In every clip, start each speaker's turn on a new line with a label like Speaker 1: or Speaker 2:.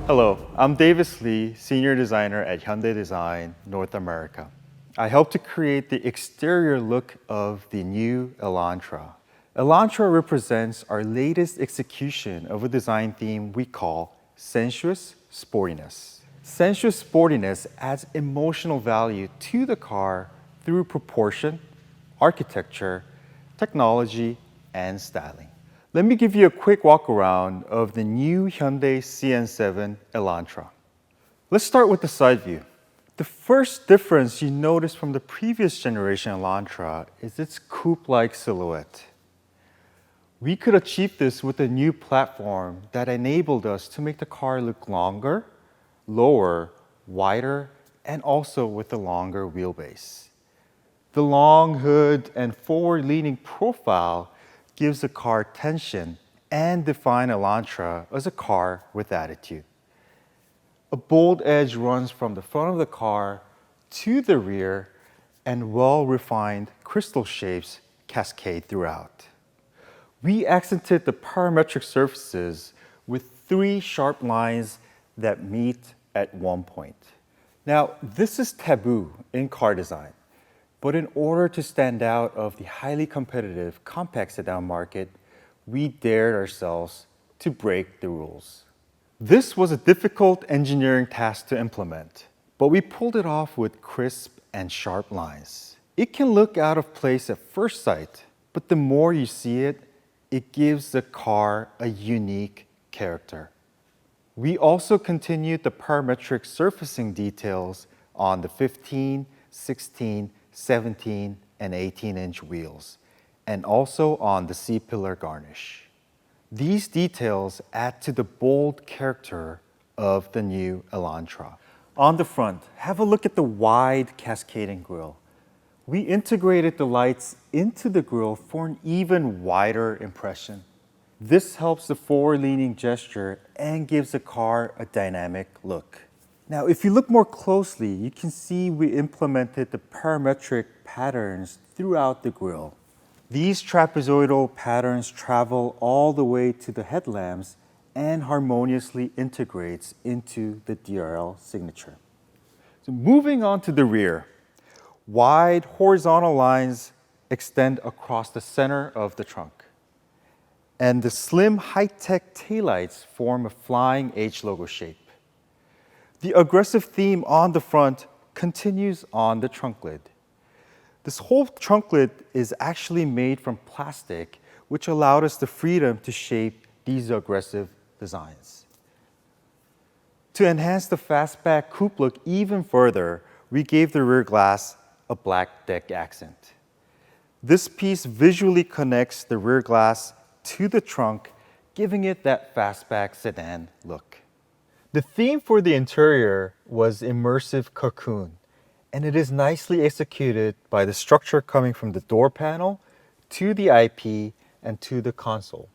Speaker 1: Hello, I'm Davis Lee, Senior Designer at Hyundai Design North America. I help to create the exterior look of the new Elantra. Elantra represents our latest execution of a design theme we call sensuous sportiness. Sensuous sportiness adds emotional value to the car through proportion, architecture, technology, and styling. Let me give you a quick walk around of the new Hyundai CN7 Elantra. Let's start with the side view. The first difference you notice from the previous generation Elantra is its coupe-like silhouette. We could achieve this with a new platform that enabled us to make the car look longer, lower, wider, and also with a longer wheelbase. The long hood and forward-leaning profile gives the car tension and define Elantra as a car with attitude. A bold edge runs from the front of the car to the rear, and well-refined crystal shapes cascade throughout. We accented the parametric surfaces with 3 sharp lines that meet at one point. Now, this is taboo in car design. But in order to stand out of the highly competitive compact sedan market, we dared ourselves to break the rules. This was a difficult engineering task to implement, but we pulled it off with crisp and sharp lines. It can look out of place at first sight, but the more you see it, it gives the car a unique character. We also continued the parametric surfacing details on the 15, 16, 17 and 18-inch wheels, and also on the C-pillar garnish. These details add to the bold character of the new Elantra. On the front, have a look at the wide cascading grille. We integrated the lights into the grille for an even wider impression. This helps the forward-leaning gesture and gives the car a dynamic look. Now, if you look more closely, you can see we implemented the parametric patterns throughout the grille. These trapezoidal patterns travel all the way to the headlamps and harmoniously integrates into the DRL signature. So moving on to the rear, wide horizontal lines extend across the center of the trunk. And the slim high-tech taillights form a flying H logo shape. The aggressive theme on the front continues on the trunk lid. This whole trunk lid is actually made from plastic, which allowed us the freedom to shape these aggressive designs. To enhance the fastback coupe look even further, we gave the rear glass a black deck accent. This piece visually connects the rear glass to the trunk, giving it that fastback sedan look. The theme for the interior was immersive cocoon, and it is nicely executed by the structure coming from the door panel to the IP and to the console.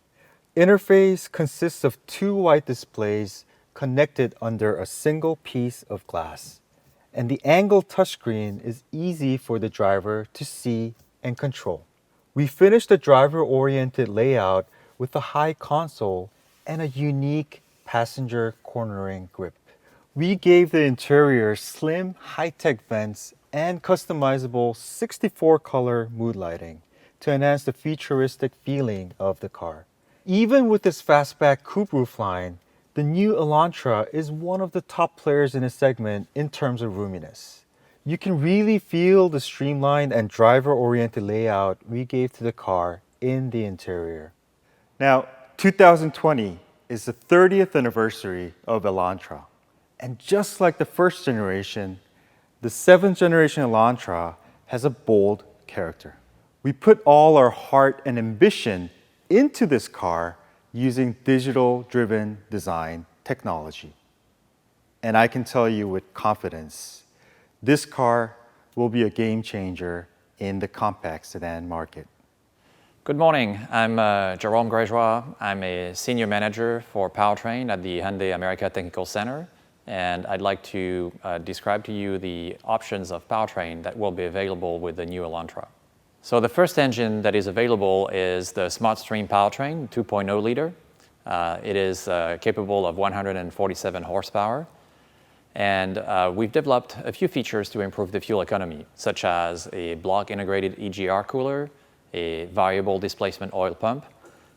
Speaker 1: Interface consists of 2 white displays connected under a single piece of glass, and the angled touchscreen is easy for the driver to see and control. We finished the driver-oriented layout with a high console and a unique passenger cornering grip. We gave the interior slim, high-tech vents and customizable 64-color mood lighting to enhance the futuristic feeling of the car. Even with this fastback coupe roofline, the new Elantra is one of the top players in its segment in terms of roominess. You can really feel the streamlined and driver-oriented layout we gave to the car in the interior. Now, 2020 is the 30th anniversary of Elantra. And just like the first generation, the 7th generation Elantra has a bold character. We put all our heart and ambition into this car using digital-driven design technology. And I can tell you with confidence, this car will be a game changer in the compact sedan market.
Speaker 2: Good morning, I'm Jerome Grejois. I'm a Senior Manager for Powertrain at the Hyundai America Technical Center, and I'd like to describe to you the options of powertrain that will be available with the new Elantra. So the first engine that is available is the SmartStream powertrain, 2.0 liter. It is capable of 147 horsepower. And we've developed a few features to improve the fuel economy, such as a block-integrated EGR cooler, a variable displacement oil pump,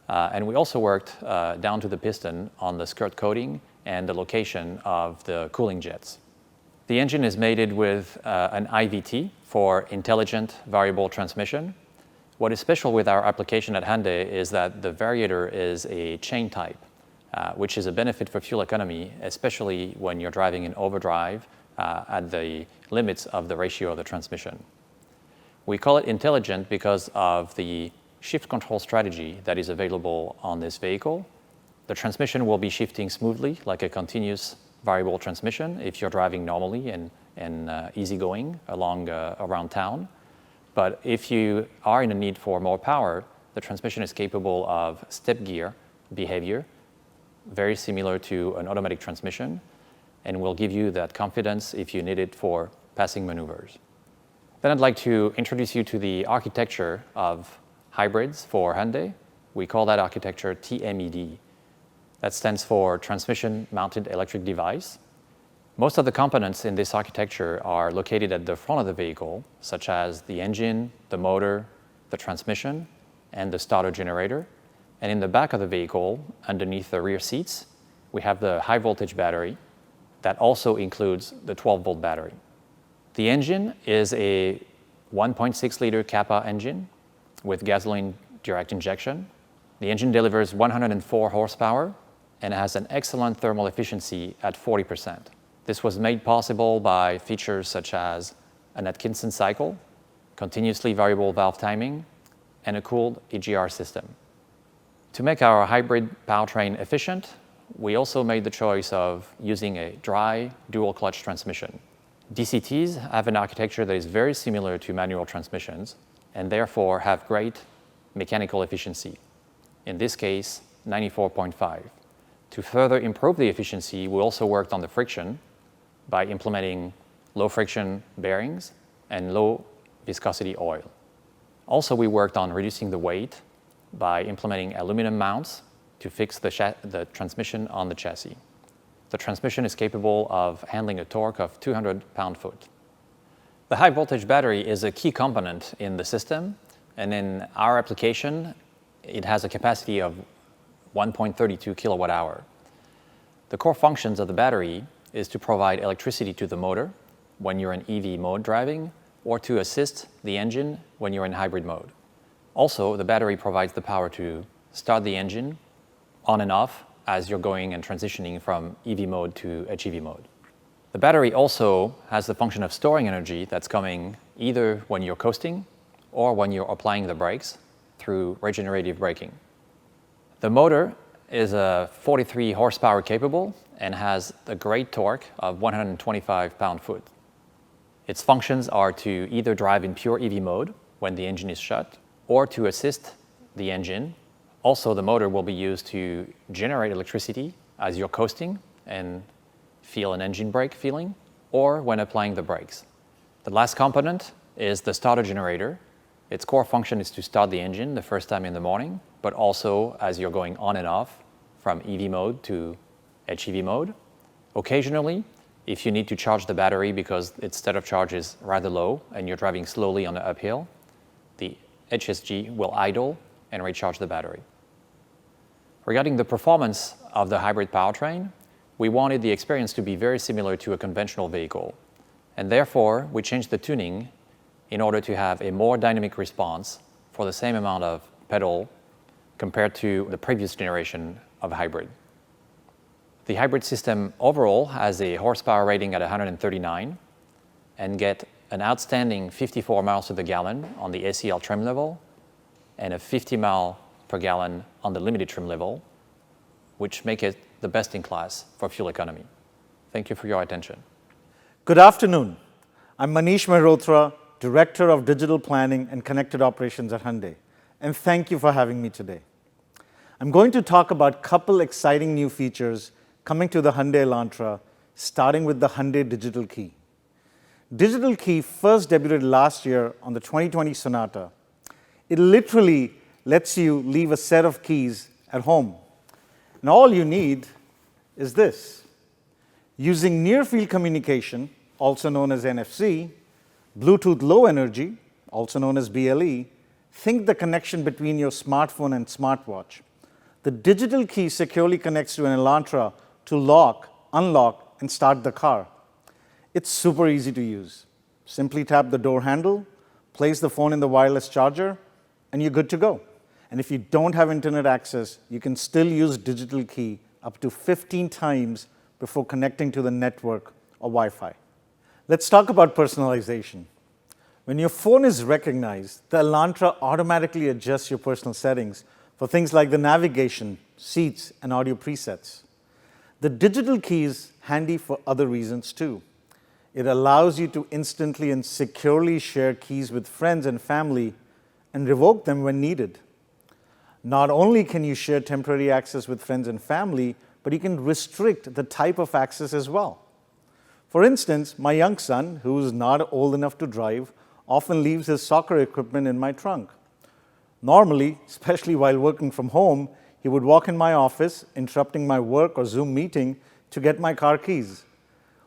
Speaker 2: and we also worked down to the piston on the skirt coating and the location of the cooling jets. The engine is mated with an IVT for intelligent variable transmission. What is special with our application at Hyundai is that the variator is a chain type, which is a benefit for fuel economy, especially when you're driving in overdrive at the limits of the ratio of the transmission. We call it intelligent because of the shift control strategy that is available on this vehicle. The transmission will be shifting smoothly, like a continuous variable transmission if you're driving normally and easygoing around town. But if you are in a need for more power, the transmission is capable of step gear behavior, very similar to an automatic transmission, and will give you that confidence if you need it for passing maneuvers. Then I'd like to introduce you to the architecture of hybrids for Hyundai. We call that architecture TMED. That stands for Transmission Mounted Electric Device. Most of the components in this architecture are located at the front of the vehicle, such as the engine, the motor, the transmission, and the starter generator. And in the back of the vehicle, underneath the rear seats, we have the high voltage battery that also includes the 12-volt battery. The engine is a 1.6 liter Kappa engine with gasoline direct injection. The engine delivers 104 horsepower and has an excellent thermal efficiency at 40%. This was made possible by features such as an Atkinson cycle, continuously variable valve timing, and a cooled EGR system. To make our hybrid powertrain efficient, we also made the choice of using a dry dual clutch transmission. DCTs have an architecture that is very similar to manual transmissions and therefore have great mechanical efficiency. In this case, 94.5. To further improve the efficiency, we also worked on the friction by implementing low friction bearings and low viscosity oil. Also, we worked on reducing the weight by implementing aluminum mounts to fix the transmission on the chassis. The transmission is capable of handling a torque of 200 pound-foot. The high voltage battery is a key component in the system, and in our application, it has a capacity of 1.32 kilowatt hour. The core functions of the battery is to provide electricity to the motor when you're in EV mode driving, or to assist the engine when you're in hybrid mode. Also, the battery provides the power to start the engine on and off as you're going and transitioning from EV mode to HEV mode. The battery also has the function of storing energy that's coming either when you're coasting or when you're applying the brakes through regenerative braking. The motor is a 43 horsepower capable and has a great torque of 125 pound-foot. Its functions are to either drive in pure EV mode when the engine is shut or to assist the engine. Also, the motor will be used to generate electricity as you're coasting and feel an engine brake feeling, or when applying the brakes. The last component is the starter generator. Its core function is to start the engine the first time in the morning, but also as you're going on and off from EV mode to HEV mode. Occasionally, if you need to charge the battery because its state of charge is rather low and you're driving slowly on the uphill, the HSG will idle and recharge the battery. Regarding the performance of the hybrid powertrain, we wanted the experience to be very similar to a conventional vehicle, and therefore we changed the tuning in order to have a more dynamic response for the same amount of pedal compared to the previous generation of hybrid. The hybrid system overall has a horsepower rating at 139 and get an outstanding 54 miles to the gallon on the ACL trim level and a 50 mile per gallon on the limited trim level, which make it the best in class for fuel economy. Thank you for your attention.
Speaker 3: Good afternoon. I'm Manish Mehrotra, Director of Digital Planning and Connected Operations at Hyundai, and thank you for having me today. I'm going to talk about a couple exciting new features coming to the Hyundai Elantra, starting with the Hyundai Digital Key. Digital Key first debuted last year on the 2020 Sonata. It literally lets you leave a set of keys at home. And all you need is this. Using near-field communication, also known as NFC, Bluetooth Low Energy, also known as BLE, think the connection between your smartphone and smartwatch. The digital key securely connects to an Elantra to lock, unlock, and start the car. It's super easy to use. Simply tap the door handle, place the phone in the wireless charger, and you're good to go. And if you don't have internet access, you can still use digital key up to 15 times before connecting to the network or Wi-Fi. Let's talk about personalization. When your phone is recognized, the Elantra automatically adjusts your personal settings for things like the navigation, seats, and audio presets. The digital key is handy for other reasons too. It allows you to instantly and securely share keys with friends and family and revoke them when needed. Not only can you share temporary access with friends and family, but you can restrict the type of access as well. For instance, my young son, who is not old enough to drive, often leaves his soccer equipment in my trunk. Normally, especially while working from home, he would walk in my office, interrupting my work or Zoom meeting to get my car keys.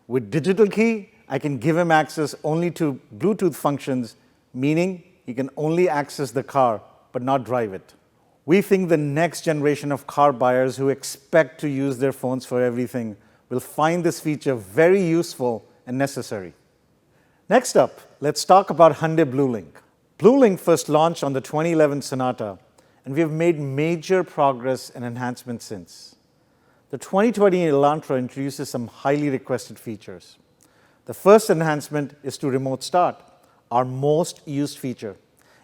Speaker 3: With digital key, I can give him access only to Bluetooth functions, meaning he can only access the car but not drive it. We think the next generation of car buyers who expect to use their phones for everything will find this feature very useful and necessary. Next up, let's talk about Hyundai BlueLink. BlueLink first launched on the 2011 Sonata, and we have made major progress and enhancements since. The 2020 Elantra introduces some highly requested features. The first enhancement is to remote start, our most used feature.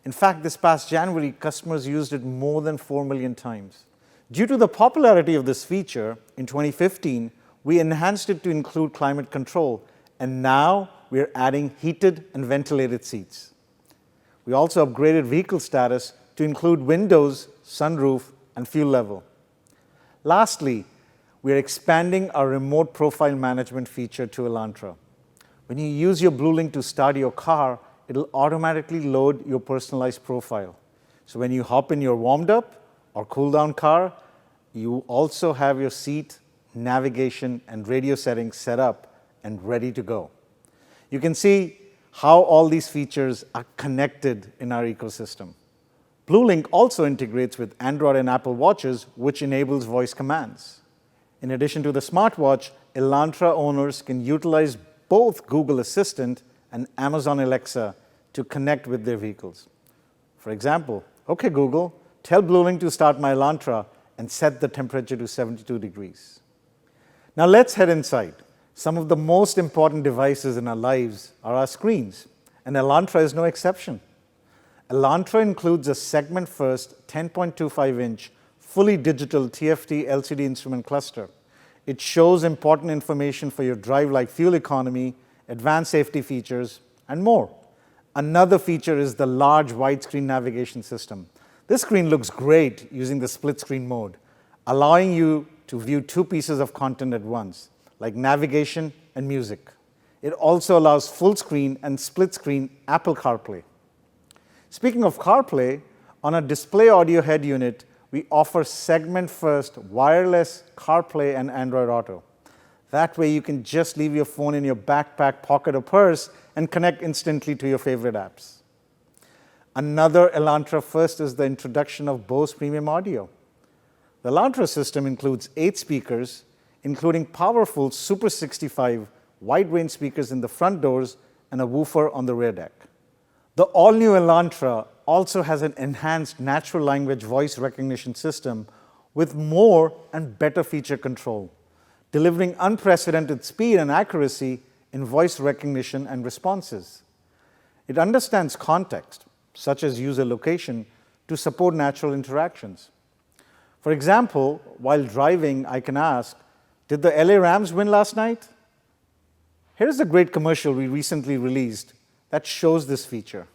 Speaker 3: In fact, this past January, customers used it more than 4 million times. Due to the popularity of this feature, in 2015, we enhanced it to include climate control, and now we are adding heated and ventilated seats. We also upgraded vehicle status to include windows, sunroof, and fuel level. Lastly, we are expanding our remote profile management feature to Elantra. When you use your BlueLink to start your car, it'll automatically load your personalized profile. So when you hop in your warmed up or cool down car, you also have your seat, navigation, and radio settings set up and ready to go. You can see how all these features are connected in our ecosystem. BlueLink also integrates with Android and Apple Watches, which enables voice commands. In addition to the smartwatch, Elantra owners can utilize both Google Assistant and Amazon Alexa to connect with their vehicles. For example, okay Google, tell BlueLink to start my Elantra and set the temperature to 72 degrees. Now let's head inside. Some of the most important devices in our lives are our screens, and Elantra is no exception. Elantra includes a segment-first 10.25-inch fully digital TFT LCD instrument cluster. It shows important information for your drive like fuel economy, advanced safety features, and more. Another feature is the large widescreen navigation system. This screen looks great using the split screen mode, allowing you to view 2 pieces of content at once, like navigation and music. It also allows full screen and split screen Apple CarPlay. Speaking of CarPlay, on a display audio head unit, we offer segment-first wireless CarPlay and Android Auto. That way you can just leave your phone in your backpack, pocket, or purse and connect instantly to your favorite apps. Another Elantra first is the introduction of Bose Premium Audio. The Elantra system includes 8 speakers, including powerful Super 65 wide-range speakers in the front doors and a woofer on the rear deck. The all-new Elantra also has an enhanced natural language voice recognition system with more and better feature control, delivering unprecedented speed and accuracy in voice recognition and responses. It understands context, such as user location, to support natural interactions. For example, while driving, I can ask, "Did the LA Rams win last night?" Here's a great commercial we recently released that shows this feature.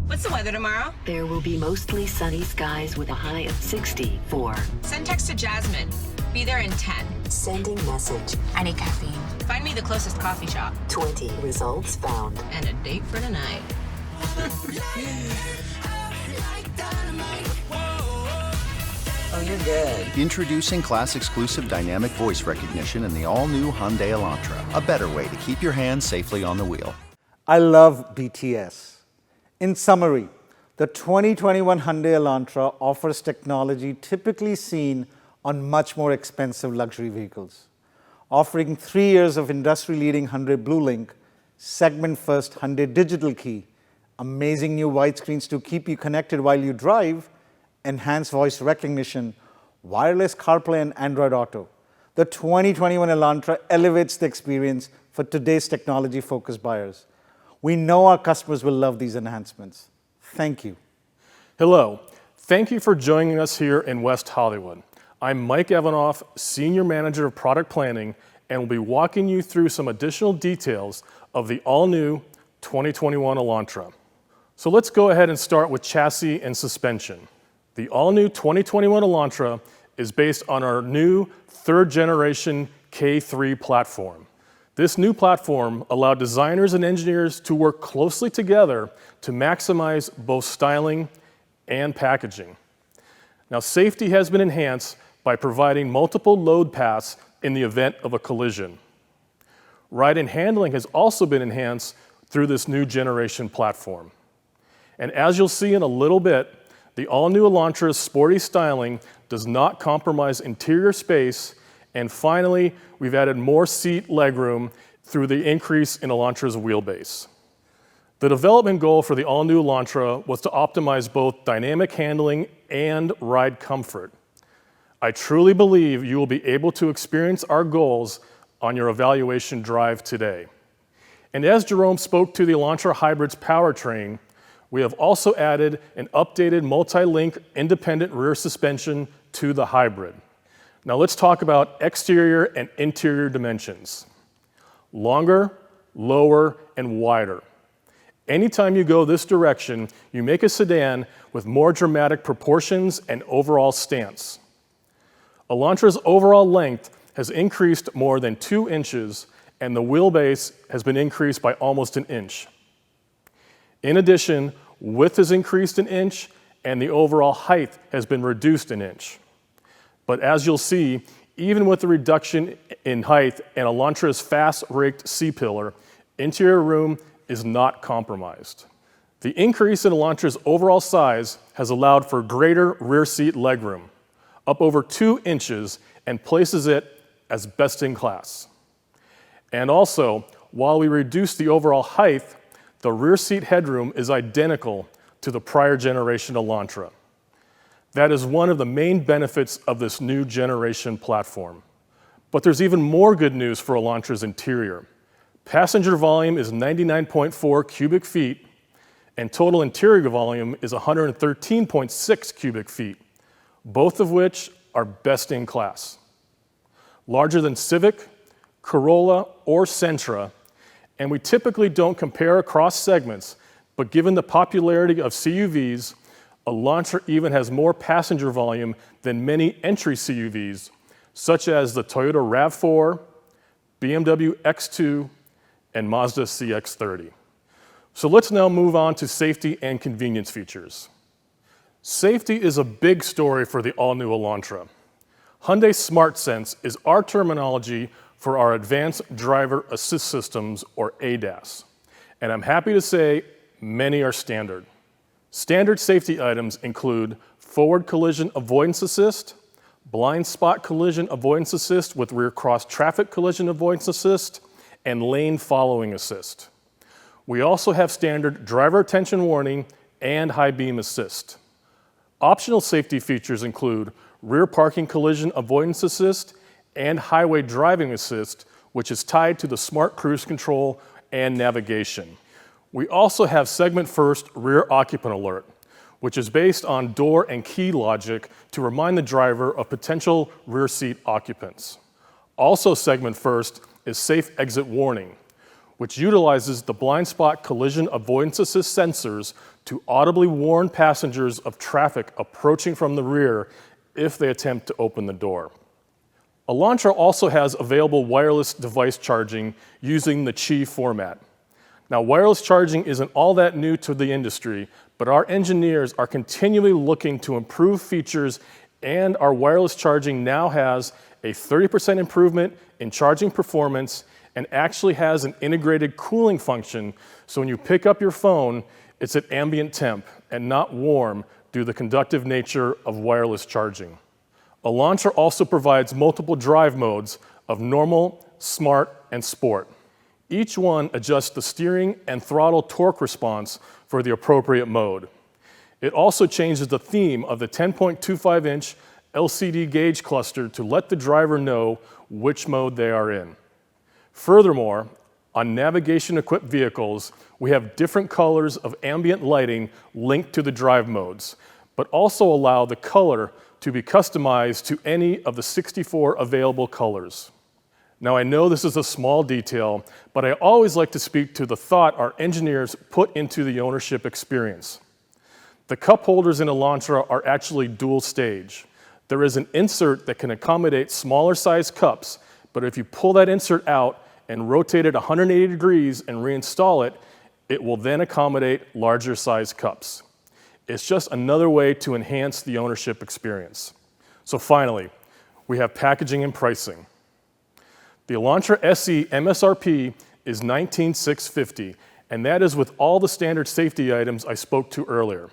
Speaker 4: What's the weather tomorrow?
Speaker 5: There will be mostly sunny skies with a high of 64.
Speaker 4: Send text to Jasmine. Be there in 10.
Speaker 5: Sending message.
Speaker 4: I need caffeine. Find me the closest coffee shop.
Speaker 5: 20 results found.
Speaker 4: And a date for tonight.
Speaker 6: you're good.
Speaker 7: Introducing class-exclusive dynamic voice recognition in the all-new Hyundai Elantra, a better way to keep your hands safely on the wheel.
Speaker 3: I love BTS. In summary, the 2021 Hyundai Elantra offers technology typically seen on much more expensive luxury vehicles. Offering 3 years of industry-leading Hyundai BlueLink, segment-first Hyundai Digital Key, amazing new widescreens to keep you connected while you drive, enhanced voice recognition, wireless CarPlay and Android Auto. The 2021 Elantra elevates the experience for today's technology-focused buyers. We know our customers will love these enhancements. Thank you.
Speaker 8: Hello. Thank you for joining us here in West Hollywood. I'm Mike Evanoff, Senior Manager of Product Planning, and will be walking you through some additional details of the all-new 2021 Elantra. So let's go ahead and start with chassis and suspension. The all-new 2021 Elantra is based on our new third-generation K3 platform. This new platform allowed designers and engineers to work closely together to maximize both styling and packaging. Now, safety has been enhanced by providing multiple load paths in the event of a collision. Ride and handling has also been enhanced through this new generation platform. And as you'll see in a little bit, the all-new Elantra's sporty styling does not compromise interior space, and finally, we've added more seat legroom through the increase in Elantra's wheelbase. The development goal for the all-new Elantra was to optimize both dynamic handling and ride comfort. I truly believe you will be able to experience our goals on your evaluation drive today. And as Jerome spoke to the Elantra Hybrid's powertrain, we have also added an updated multi-link independent rear suspension to the Hybrid. Now let's talk about exterior and interior dimensions. Longer, lower, and wider. Anytime you go this direction, you make a sedan with more dramatic proportions and overall stance. Elantra's overall length has increased more than 2 inches, and the wheelbase has been increased by almost an inch. In addition, width has increased an inch, and the overall height has been reduced an inch. But as you'll see, even with the reduction in height and Elantra's fast-raked C-pillar, interior room is not compromised. The increase in Elantra's overall size has allowed for greater rear seat legroom, up over 2 inches, and places it as best in class. And also, while we reduced the overall height, the rear seat headroom is identical to the prior generation Elantra. That is one of the main benefits of this new generation platform. But there's even more good news for Elantra's interior. Passenger volume is 99.4 cubic feet, and total interior volume is 113.6 cubic feet, both of which are best in class. Larger than Civic, Corolla, or Sentra, and we typically don't compare across segments, but given the popularity of CUVs, Elantra even has more passenger volume than many entry CUVs, such as the Toyota RAV4, BMW X2, and Mazda CX-30. So let's now move on to safety and convenience features. Safety is a big story for the all-new Elantra. Hyundai SmartSense is our terminology for our Advanced Driver Assist Systems, or ADAS. And I'm happy to say many are standard. Standard safety items include forward collision avoidance assist, blind spot collision avoidance assist with rear cross traffic collision avoidance assist, and lane following assist. We also have standard driver attention warning and high beam assist. Optional safety features include rear parking collision avoidance assist and highway driving assist, which is tied to the smart cruise control and navigation. We also have segment first rear occupant alert, which is based on door and key logic to remind the driver of potential rear seat occupants. Also segment first is safe exit warning, which utilizes the blind spot collision avoidance assist sensors to audibly warn passengers of traffic approaching from the rear if they attempt to open the door. Elantra also has available wireless device charging using the Qi format. Now, wireless charging isn't all that new to the industry, but our engineers are continually looking to improve features And our wireless charging now has a 30% improvement in charging performance and actually has an integrated cooling function. So when you pick up your phone, it's at ambient temp and not warm due to the conductive nature of wireless charging. Elantra also provides multiple drive modes of normal, smart, and sport. Each one adjusts the steering and throttle torque response for the appropriate mode. It also changes the theme of the 10.25-inch LCD gauge cluster to let the driver know which mode they are in. Furthermore, on navigation-equipped vehicles, we have different colors of ambient lighting linked to the drive modes, but also allow the color to be customized to any of the 64 available colors. Now, I know this is a small detail, but I always like to speak to the thought our engineers put into the ownership experience. The cup holders in Elantra are actually dual stage. There is an insert that can accommodate smaller size cups, but if you pull that insert out and rotate it 180 degrees and reinstall it, it will then accommodate larger size cups. It's just another way to enhance the ownership experience. So finally, we have packaging and pricing. The Elantra SE MSRP is $19,650, and that is with all the standard safety items I spoke to earlier.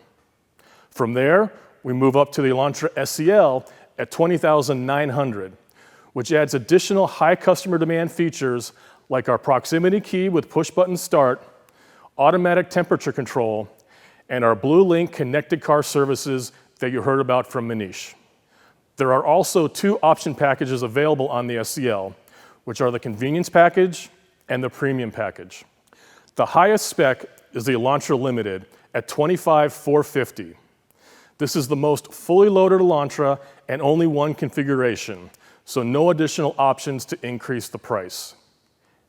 Speaker 8: From there, we move up to the Elantra SEL at $20,900, which adds additional high customer demand features like our proximity key with push-button start, automatic temperature control, and our Blue Link connected car services that you heard about from Manish. There are also two option packages available on the SEL, which are the convenience package and the premium package. The highest spec is the Elantra Limited at $25,450. This is the most fully loaded Elantra and only one configuration, so no additional options to increase the price.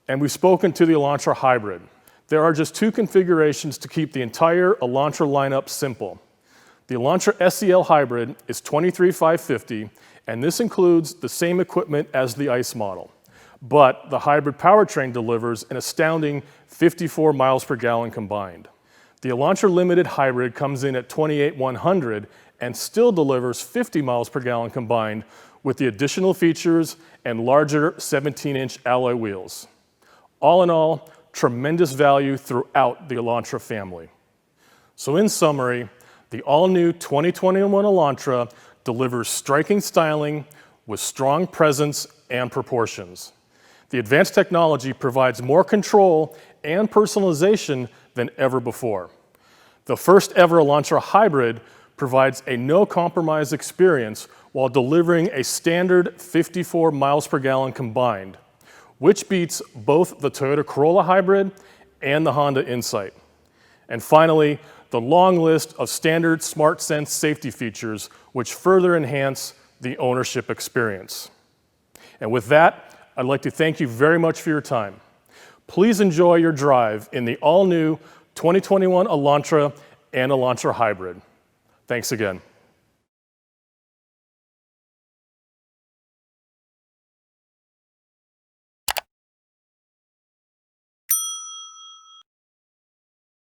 Speaker 8: And we've spoken to the Elantra Hybrid. There are just two configurations to keep the entire Elantra lineup simple. The Elantra SEL Hybrid is $23,550, and this includes the same equipment as the ICE model. But the hybrid powertrain delivers an astounding 54 miles per gallon combined. The Elantra Limited Hybrid comes in at $28,100 and still delivers 50 miles per gallon combined with the additional features and larger 17-inch alloy wheels. All in all, tremendous value throughout the Elantra family. So in summary, the all-new 2021 Elantra delivers striking styling with strong presence and proportions. The advanced technology provides more control and personalization than ever before. The first ever Elantra Hybrid provides a no-compromise experience while delivering a standard 54 miles per gallon combined, which beats both the Toyota Corolla Hybrid and the Honda Insight. And finally, the long list of standard SmartSense safety features, which further enhance the ownership experience. And with that, I'd like to thank you very much for your time. Please enjoy your drive in the all-new 2021 Elantra and Elantra Hybrid. Thanks again.